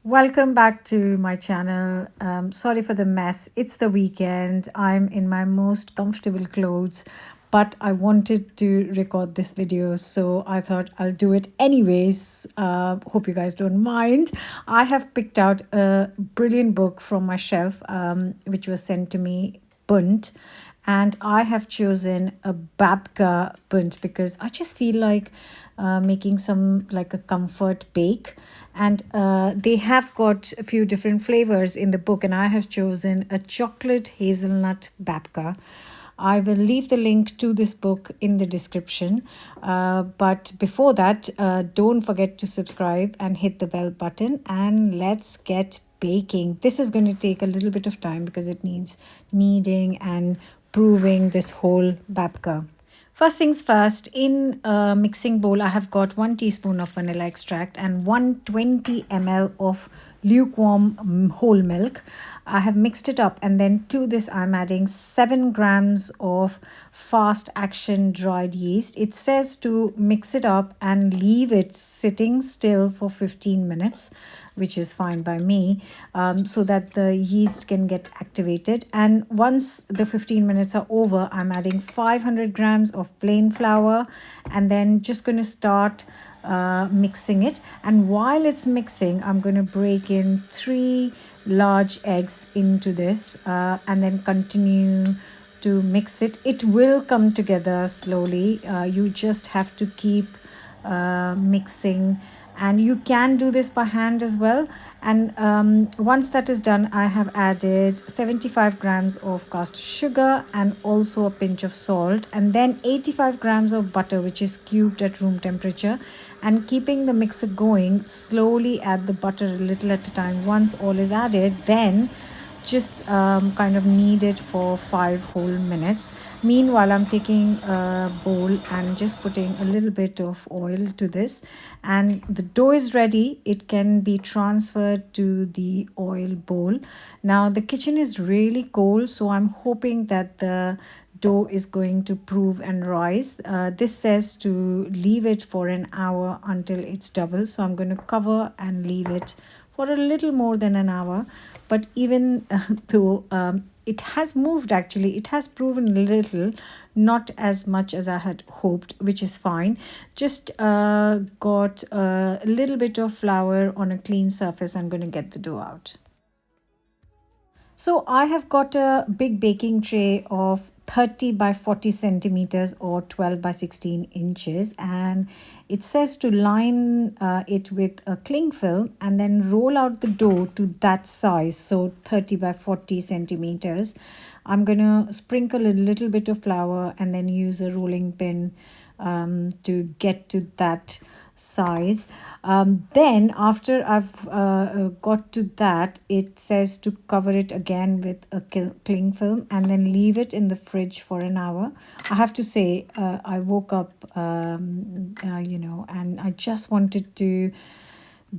Welcome back to my channel. Sorry for the mess. It's the weekend. I'm in my most comfortable clothes, but I wanted to record this video, so I thought I'll do it anyways. Hope you guys don't mind. I have picked out a brilliant book from my shelf, which was sent to me, Bunt, and I have chosen a babka bunt because I just feel like making some like a comfort bake, and they have got a few different flavors in the book, and I have chosen a chocolate hazelnut babka. I will leave the link to this book in the description. But before that, don't forget to subscribe and hit the bell button, and let's get baking. This is going to take a little bit of time because it needs kneading and proving this whole babka. First things first, in a mixing bowl, I have got 1 teaspoon of vanilla extract and 120 ml of lukewarm whole milk. I have mixed it up, and then to this I'm adding 7 grams of fast action dried yeast. It says to mix it up and leave it sitting still for 15 minutes, which is fine by me, so that the yeast can get activated. And once the 15 minutes are over, I'm adding 500 grams of plain flour, and then just going to start mixing it. And while it's mixing, I'm going to break in 3 large eggs into this, and then continue to mix it. It will come together slowly. You just have to keep mixing, and you can do this by hand as well. And once that is done, I have added 75 grams of caster sugar and also a pinch of salt, and then 85 grams of butter, which is cubed at room temperature. And keeping the mixer going, slowly add the butter a little at a time. Once all is added, then just kind of knead it for 5 whole minutes. Meanwhile, I'm taking a bowl and just putting a little bit of oil to this, and the dough is ready. It can be transferred to the oil bowl. Now the kitchen is really cold, so I'm hoping that the dough is going to prove and rise. This says to leave it for an hour until it's double, so I'm going to cover and leave it for a little more than an hour. But even though it has moved, actually it has proven a little, not as much as I had hoped, which is fine. Just got a little bit of flour on a clean surface. I'm going to get the dough out. So I have got a big baking tray of 30 by 40 centimeters or 12 by 16 inches, and it says to line it with a cling film and then roll out the dough to that size, so 30 by 40 centimeters. I'm gonna sprinkle a little bit of flour and then use a rolling pin to get to that size. Then after I've got to that, it says to cover it again with a cling film and then leave it in the fridge for an hour. I have to say, I woke up and I just wanted to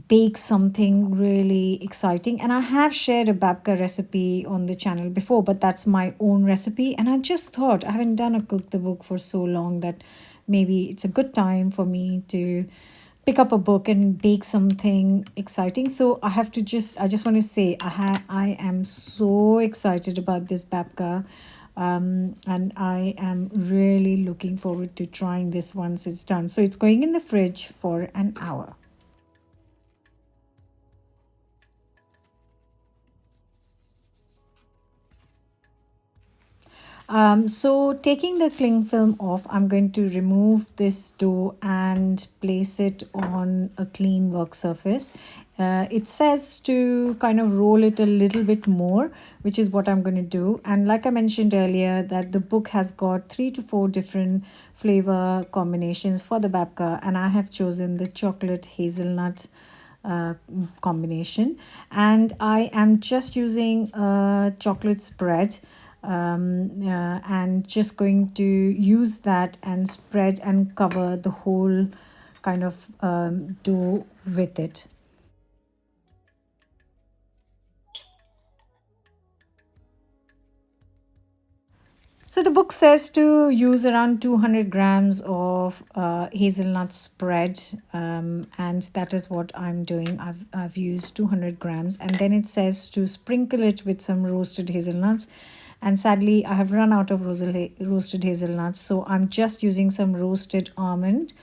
bake something really exciting. And I have shared a babka recipe on the channel before, but that's my own recipe, and I just thought, I haven't done a cook the book for so long, that maybe it's a good time for me to pick up a book and bake something exciting. So I just want to say, I am so excited about this babka, and I am really looking forward to trying this once it's done. So it's going in the fridge for an hour. So taking the cling film off, I'm going to remove this dough and place it on a clean work surface. It says to kind of roll it a little bit more, which is what I'm going to do. And like I mentioned earlier, that the book has got 3 to 4 different flavor combinations for the babka, and I have chosen the chocolate hazelnut combination. And I am just using a chocolate spread, and just going to use that and spread and cover the whole kind of dough with it. So the book says to use around 200 grams of hazelnut spread, and that is what I'm doing. I've used 200 grams, and then it says to sprinkle it with some roasted hazelnuts. And sadly, I have run out of roasted hazelnuts, so I'm just using some roasted almonds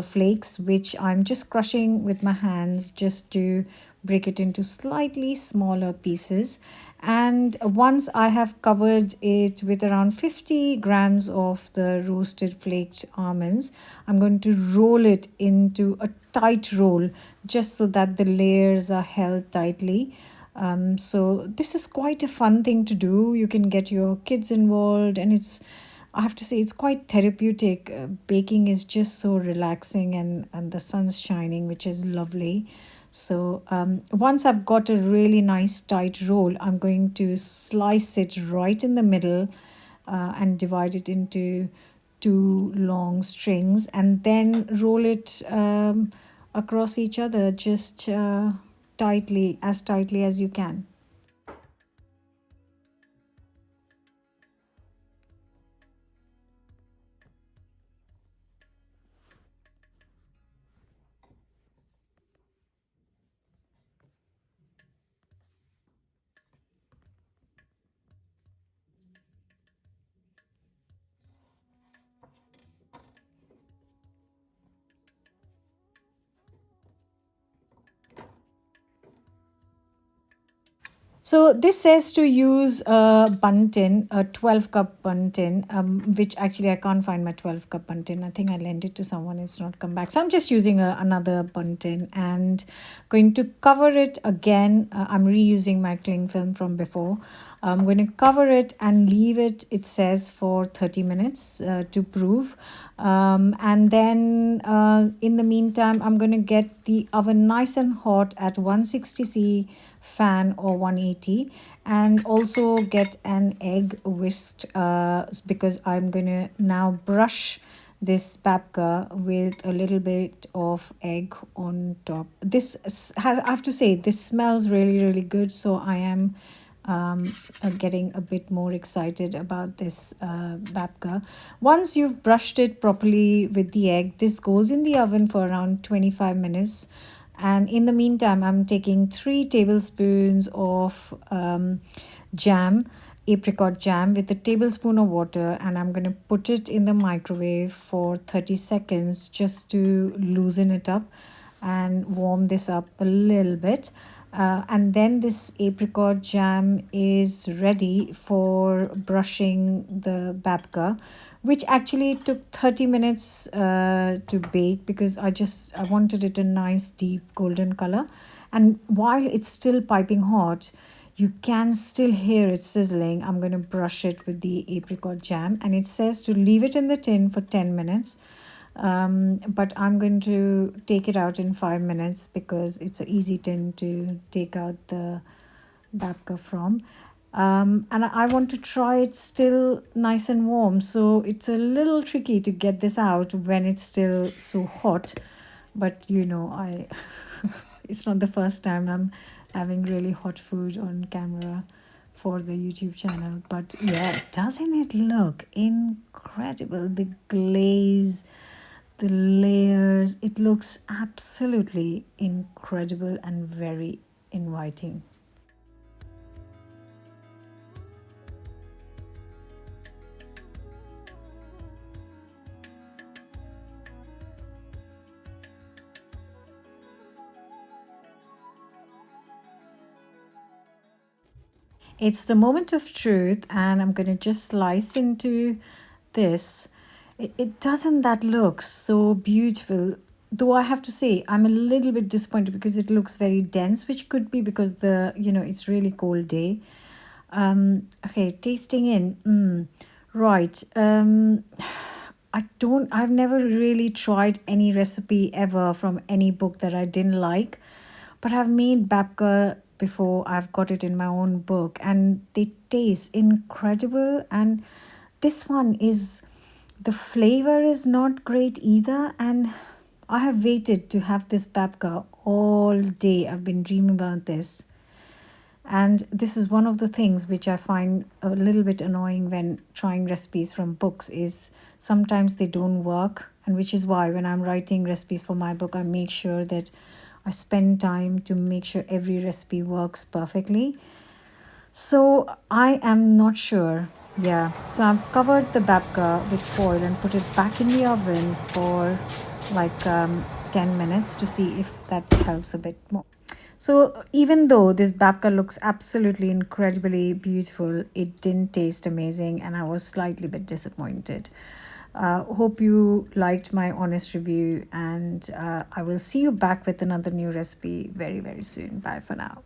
flakes, which I'm just crushing with my hands just to break it into slightly smaller pieces. And once I have covered it with around 50 grams of the roasted flaked almonds, I'm going to roll it into a tight roll just so that the layers are held tightly. So this is quite a fun thing to do. You can get your kids involved, and I have to say, it's quite therapeutic. Baking is just so relaxing, and the sun's shining, which is lovely. So once I've got a really nice tight roll, I'm going to slice it right in the middle and divide it into two long strings, and then roll it across each other just tightly as you can. So this says to use a bun tin, a 12 cup bun tin, which actually I can't find my 12 cup bun tin. I think I lent it to someone, it's not come back. So I'm just using another bun tin and going to cover it again. I'm reusing my cling film from before. I'm going to cover it and leave it, it says, for 30 minutes to prove. And then in the meantime, I'm going to get the oven nice and hot at 160C fan or 180, and also get an egg whisked because I'm going to now brush this babka with a little bit of egg on top. I have to say, this smells really, really good. So I am getting a bit more excited about this babka. Once you've brushed it properly with the egg, this goes in the oven for around 25 minutes. And in the meantime, I'm taking 3 tablespoons of jam, apricot jam, with a tablespoon of water, and I'm going to put it in the microwave for 30 seconds just to loosen it up and warm this up a little bit. And then this apricot jam is ready for brushing the babka, which actually took 30 minutes to bake because I wanted it a nice deep golden color. And while it's still piping hot, you can still hear it sizzling. I'm going to brush it with the apricot jam, and it says to leave it in the tin for 10 minutes. But I'm going to take it out in 5 minutes because it's an easy tin to take out the babka from. And I want to try it still nice and warm. So it's a little tricky to get this out when it's still so hot. But I it's not the first time I'm having really hot food on camera for the YouTube channel. But yeah, doesn't it look incredible? The glaze, the layers, it looks absolutely incredible and very inviting. It's the moment of truth, and I'm going to just slice into this. It doesn't that look so beautiful? Though I have to say, I'm a little bit disappointed because it looks very dense, which could be because it's really cold day. Okay, tasting in. Right. I've never really tried any recipe ever from any book that I didn't like, but I've made babka before. I've got it in my own book, and they taste incredible. And this one is, the flavor is not great either. And I have waited to have this babka all day. I've been dreaming about this. And this is one of the things which I find a little bit annoying when trying recipes from books is sometimes they don't work, and which is why when I'm writing recipes for my book, I make sure that I spend time to make sure every recipe works perfectly. So I am not sure. Yeah. So I've covered the babka with foil and put it back in the oven for like 10 minutes to see if that helps a bit more. So even though this babka looks absolutely incredibly beautiful, it didn't taste amazing and I was slightly bit disappointed. Hope you liked my honest review, and I will see you back with another new recipe very, very soon. Bye for now.